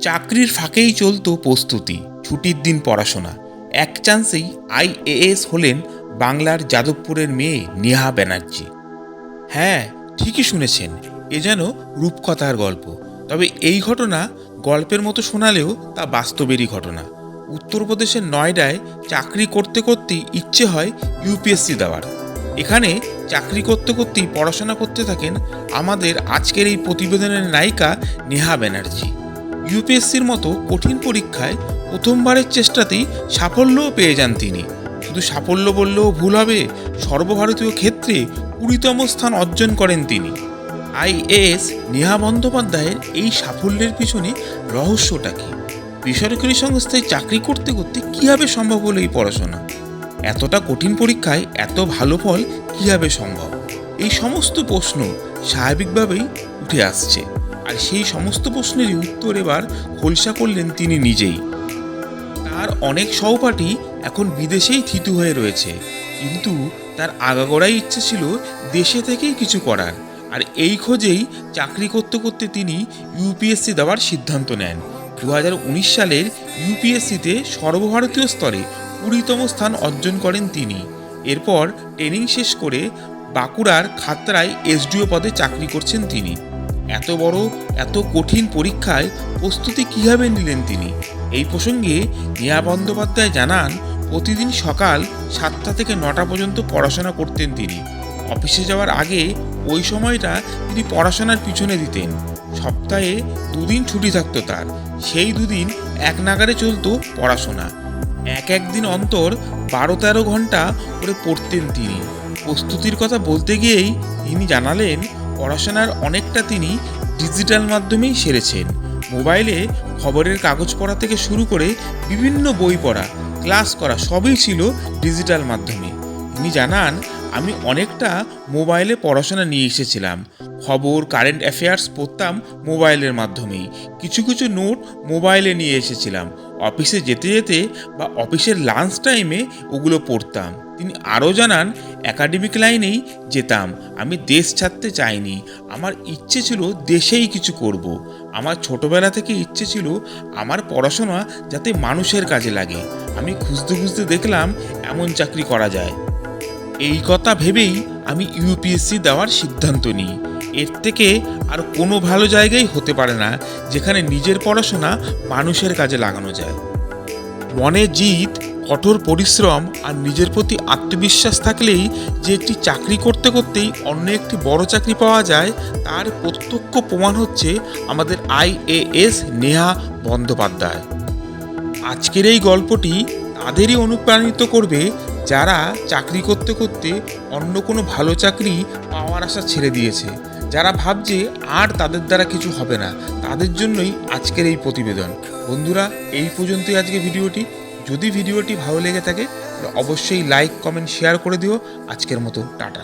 চাকরির ফাঁকেই চলতো প্রস্তুতি, ছুটির দিন পড়াশোনা। এক চান্সেই আইএএস হলেন বাংলার যাদবপুরের মেয়ে নেহা ব্যানার্জি। হ্যাঁ, ঠিকই শুনেছেন, এ যেন রূপকথার গল্প। তবে এই ঘটনা গল্পের মতো শোনালেও তা বাস্তবেরই ঘটনা। উত্তরপ্রদেশের নয়ডায় চাকরি করতে করতেই ইচ্ছে হয় ইউপিএসসি দেওয়ার। এখানে চাকরি করতে করতেই পড়াশোনা করতে থাকেন আমাদের আজকের এই প্রতিবেদনের নায়িকা নেহা ব্যানার্জি। ইউপিএসসির মতো কঠিন পরীক্ষায় প্রথমবারের চেষ্টাতেই সাফল্যও পেয়ে যান তিনি। শুধু সাফল্য বললেও ভুল হবে, সর্বভারতীয় ক্ষেত্রে 20তম স্থান অর্জন করেন তিনি। আইএএস নেহা বন্দ্যোপাধ্যায়ের এই সাফল্যের পিছনে রহস্যটা কি? বেসরকারি সংস্থায় চাকরি করতে করতে কীভাবে সম্ভব হলো এই পড়াশোনা? এতটা কঠিন পরীক্ষায় এত ভালো ফল কীভাবে সম্ভব? এই সমস্ত প্রশ্ন স্বাভাবিকভাবেই উঠে আসছে, আর সেই সমস্ত প্রশ্নেরই উত্তর এবার খোলসা করলেন তিনি নিজেই। তার অনেক সহপাঠী এখন বিদেশেই থিতু হয়ে রয়েছে, কিন্তু তার আগাগোড়াই ইচ্ছে ছিল দেশে থেকেই কিছু করার। আর এই খোঁজেই চাকরি করতে করতে তিনি ইউপিএসসি দেওয়ার সিদ্ধান্ত নেন। 2019 সালের ইউপিএসসিতে সর্বভারতীয় স্তরে 20তম স্থান অর্জন করেন তিনি। এরপর ট্রেনিং শেষ করে বাঁকুড়ার খাতড়ায় এসডিও পদে চাকরি করছেন তিনি। এত বড় এত কঠিন পরীক্ষায় প্রস্তুতি কীভাবে নিলেন তিনি? এই প্রসঙ্গে নেহা বন্দ্যোপাধ্যায় জানান, প্রতিদিন সকাল 7টা থেকে 9টা পর্যন্ত পড়াশোনা করতেন তিনি। অফিসে যাওয়ার আগে ওই সময়টা তিনি পড়াশোনার পিছনে দিতেন। সপ্তাহে 2 দিন ছুটি থাকতো তার, সেই 2 দিন এক নাগাড়ে চলতো পড়াশোনা। এক দিন অন্তর 12-13 ঘন্টা করে পড়তেন তিনি। প্রস্তুতির কথা বলতে গিয়েই তিনি জানালেন, পড়াশোনার অনেকটা তিনি ডিজিটাল মাধ্যমেই সেরেছেন। মোবাইলে খবরের কাগজ পড়া থেকে শুরু করে বিভিন্ন বই পড়া, ক্লাস করা সবই ছিল ডিজিটাল মাধ্যমে। তিনি জানান, আমি অনেকটা মোবাইলে পড়াশোনা নিয়ে এসেছিলাম। খবর, কারেন্ট অ্যাফেয়ার্স পড়তাম মোবাইলের মাধ্যমেই। কিছু কিছু নোট মোবাইলে নিয়ে এসেছিলাম। অফিসে যেতে যেতে বা অফিসের লাঞ্চ টাইমে ওগুলো পড়তাম। তিনি আরও জানান, একাডেমিক লাইনেই যেতাম। আমি দেশ ছাড়তে চাইনি। আমার ইচ্ছে ছিল দেশেই কিছু করব। আমার ছোটবেলা থেকে ইচ্ছে ছিল আমার পড়াশোনা যাতে মানুষের কাজে লাগে। আমি খুঁজতে খুঁজতে দেখলাম এমন চাকরি করা যায়। এই কথা ভেবেই আমি ইউপিএসসি দেওয়ার সিদ্ধান্ত নিই। এর থেকে আর কোনো ভালো জায়গায় হতে পারে না যেখানে নিজের পড়াশোনা মানুষের কাজে লাগানো যায়। মনে জিত, কঠোর পরিশ্রম আর নিজের প্রতি আত্মবিশ্বাস থাকলেই যে একটি চাকরি করতে করতেই অন্য একটি বড় চাকরি পাওয়া যায়, তার প্রত্যক্ষ প্রমাণ হচ্ছে আমাদের আইএএস নেহা বন্দ্যোপাধ্যায়। আজকের এই গল্পটি তাদেরই অনুপ্রাণিত করবে যারা চাকরি করতে করতে অন্য কোনো ভালো চাকরি পাওয়ার আশা ছেড়ে দিয়েছে, যারা ভাবছে আর তাদের দ্বারা কিছু হবে না। তাদের জন্যই আজকের এই প্রতিবেদন। বন্ধুরা, এই পর্যন্তই আজকে ভিডিওটি। যদি ভিডিওটি ভালো লেগে থাকে তাহলে অবশ্যই লাইক, কমেন্ট, শেয়ার করে দিও। আজকের মতো টাটা।